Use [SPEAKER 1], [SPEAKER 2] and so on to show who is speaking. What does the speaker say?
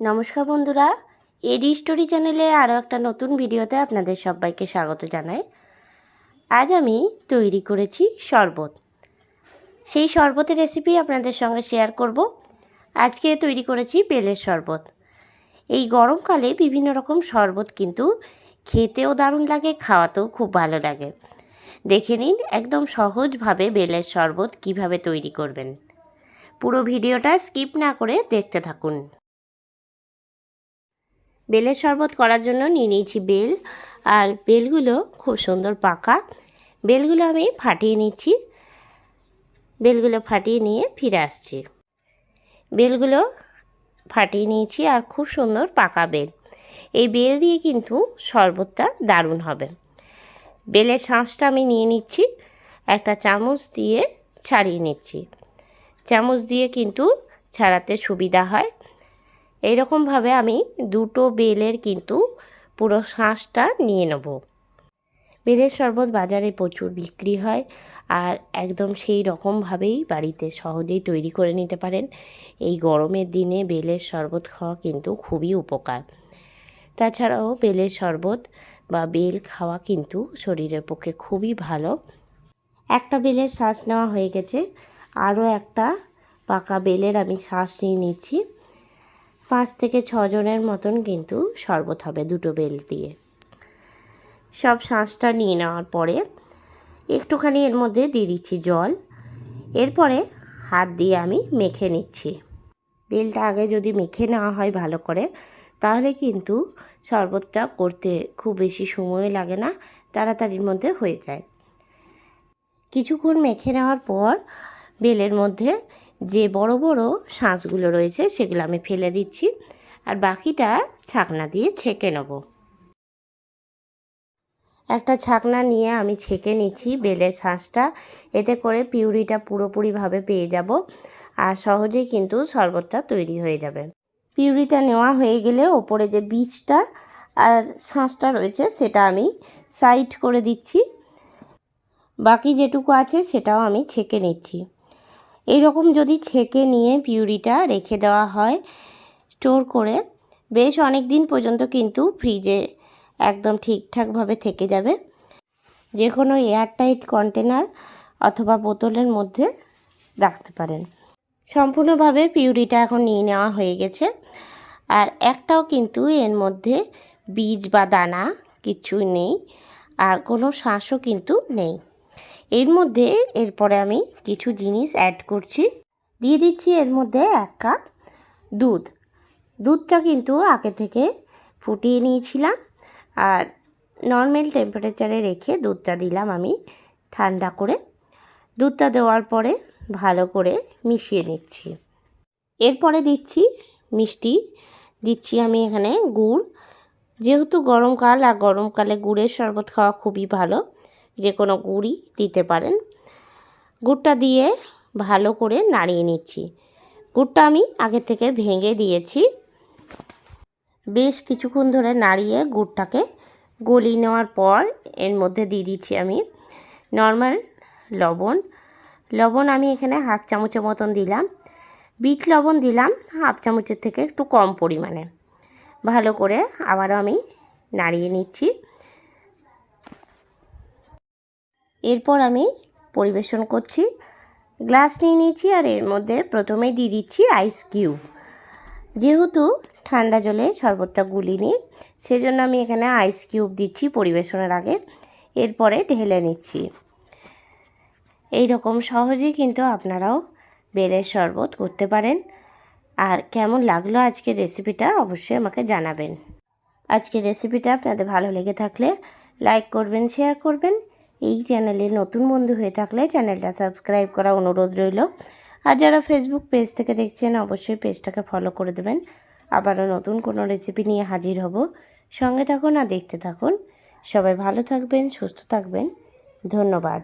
[SPEAKER 1] নমস্কার বন্ধুরা, এডি স্টোরি চ্যানেলে আরও একটা নতুন ভিডিওতে আপনাদের সবাইকে স্বাগত জানাই। আজ আমি তৈরি করেছি শরবত। সেই শরবতের রেসিপি আপনাদের সঙ্গে শেয়ার করব। আজকে তৈরি করেছি বেলের শরবত। এই গরমকালে বিভিন্ন রকম শরবত কিন্তু খেতেও দারুণ লাগে, খাওয়াতেও খুব ভালো লাগে। দেখে নিন একদম সহজভাবে বেলের শরবত কিভাবে তৈরি করবেন। পুরো ভিডিওটা স্কিপ না করে দেখতে থাকুন। বেলের শরবত করার জন্য নিয়ে নিয়েছি বেল, আর বেলগুলো খুব সুন্দর পাকা। বেলগুলো আমি ফাটিয়ে নিচ্ছি। বেলগুলো ফাটিয়ে নিয়ে ফিরে আসছি। বেলগুলো ফাটিয়ে নিয়েছি আর খুব সুন্দর পাকা বেল। এই বেল দিয়ে কিন্তু শরবতটা দারুণ হবে। বেলের শাঁসটা আমি নিয়ে নিচ্ছি, একটা চামচ দিয়ে ছাড়িয়ে নিচ্ছি। চামচ দিয়ে কিন্তু ছাড়াতে সুবিধা হয়। এইরকমভাবে আমি দুটো বেলের কিন্তু পুরো শাঁসটা নিয়ে নেব। বেলের শরবত বাজারে প্রচুর বিক্রি হয়, আর একদম সেই রকমভাবেই বাড়িতে সহজেই তৈরি করে নিতে পারেন। এই গরমের দিনে বেলের শরবত খাওয়া কিন্তু খুবই উপকার। তাছাড়াও বেলের শরবত বা বেল খাওয়া কিন্তু শরীরের পক্ষে খুবই ভালো। একটা বেলের শাঁস নেওয়া হয়ে গেছে, আরও একটা পাকা বেলের আমি শাঁস নিয়ে নিচ্ছি। 5 থেকে 6 জনের মতন কিন্তু শরবত হবে দুটো বেল দিয়ে। সব শাঁসটা নিয়ে নেওয়ার পরে একটুখানি এর মধ্যে দিয়ে দিচ্ছি জল। এরপরে হাত দিয়ে আমি মেখে নিচ্ছি। বেলটা আগে যদি মেখে নেওয়া হয় ভালো করে, তাহলে কিন্তু শরবতটা করতে খুব বেশি সময় লাগে না, তাড়াতাড়ির মধ্যে হয়ে যায়। কিছুক্ষণ মেখে নেওয়ার পর বেলের মধ্যে যে বড় বড় শাঁসগুলো রয়েছে সেগুলো আমি ফেলে দিচ্ছি, আর বাকিটা ছাকনা দিয়ে ছেঁকে নেব। একটা ছাকনা নিয়ে আমি ছেঁকে নিচ্ছি বেলের শাঁসটা। এতে করে পিউরিটা পুরোপুরিভাবে পেয়ে যাব, আর সহজেই কিন্তু শরবতটা তৈরি হয়ে যাবে। পিউরিটা নেওয়া হয়ে গেলে ওপরে যে বীজটা আর শাঁসটা রয়েছে সেটা আমি সাইড করে দিচ্ছি। বাকি যেটুকু আছে সেটাও আমি ছেঁকে নিচ্ছি। এইরকম যদি ছেঁকে নিয়ে পিউরিটা রেখে দেওয়া হয় স্টোর করে, বেশ অনেক দিন পর্যন্ত কিন্তু ফ্রিজে একদম ঠিকঠাকভাবে থেকে যাবে। যে কোনো এয়ারটাইট কন্টেনার অথবা বোতলের মধ্যে রাখতে পারেন। সম্পূর্ণভাবে পিউরিটা এখন নিয়ে নেওয়া হয়ে গেছে, আর একটাও কিন্তু এর মধ্যে বীজ বা দানা কিছু নেই, আর কোনো শাঁসও কিন্তু নেই। এর মধ্যে এরপরে আমি কিছু জিনিস অ্যাড করছি। দিয়ে দিচ্ছি এর মধ্যে 1 কাপ দুধ। দুধটা কিন্তু আগে থেকে ফুটিয়ে নিয়েছিলাম, আর নর্মাল টেম্পারেচারে রেখে দুধটা দিলাম আমি ঠান্ডা করে। দুধটা দেওয়ার পরে ভালো করে মিশিয়ে নিচ্ছি। এরপরে দিচ্ছি মিষ্টি। দিচ্ছি আমি এখানে গুড়। যেহেতু গরমকাল, আর গরমকালে গুড়ের শরবত খাওয়া খুবই ভালো, যে কোনো গুড়ই দিতে পারেন। গুড়টা দিয়ে ভালো করে নাড়িয়ে নিচ্ছি। গুড়টা আমি আগে থেকে ভেঙে দিয়েছি। বেশ কিছুক্ষণ ধরে নাড়িয়ে গুড়টাকে গলিয়ে নেওয়ার পর এর মধ্যে দিয়ে দিচ্ছি আমি নর্মাল লবণ। লবণ আমি এখানে 1/2 চামচের মতন দিলাম। বিট লবণ দিলাম 1/2 চামচের থেকে একটু কম পরিমাণে। ভালো করে আবারও আমি নাড়িয়ে নিচ্ছি। এরপর আমি পরিবেশন করছি। গ্লাস নিয়ে নিয়েছি, আর এর মধ্যে প্রথমেই দিয়ে দিচ্ছি আইস কিউব। যেহেতু ঠান্ডা জলে শরবতটা গুলিনি, সেজন্য আমি এখানে আইস কিউব দিচ্ছি পরিবেশনের আগে। এরপরে ঢেলে নিচ্ছি। এই রকম সহজেই কিন্তু আপনারাও বেলের শরবত করতে পারেন। আর কেমন লাগলো আজকের রেসিপিটা অবশ্যই আমাকে জানাবেন। আজকের রেসিপিটা আপনাদের ভালো লেগে থাকলে লাইক করবেন, শেয়ার করবেন। এই চ্যানেলে নতুন বন্ধু হয়ে থাকলে চ্যানেলটা সাবস্ক্রাইব করা অনুরোধ রইল। আর যারা ফেসবুক পেজ থেকে দেখছেন অবশ্যই পেজটাকে ফলো করে দেবেন। আবারও নতুন কোনো রেসিপি নিয়ে হাজির হব। সঙ্গে থাকুন আর দেখতে থাকুন। সবাই ভালো থাকবেন, সুস্থ থাকবেন। ধন্যবাদ।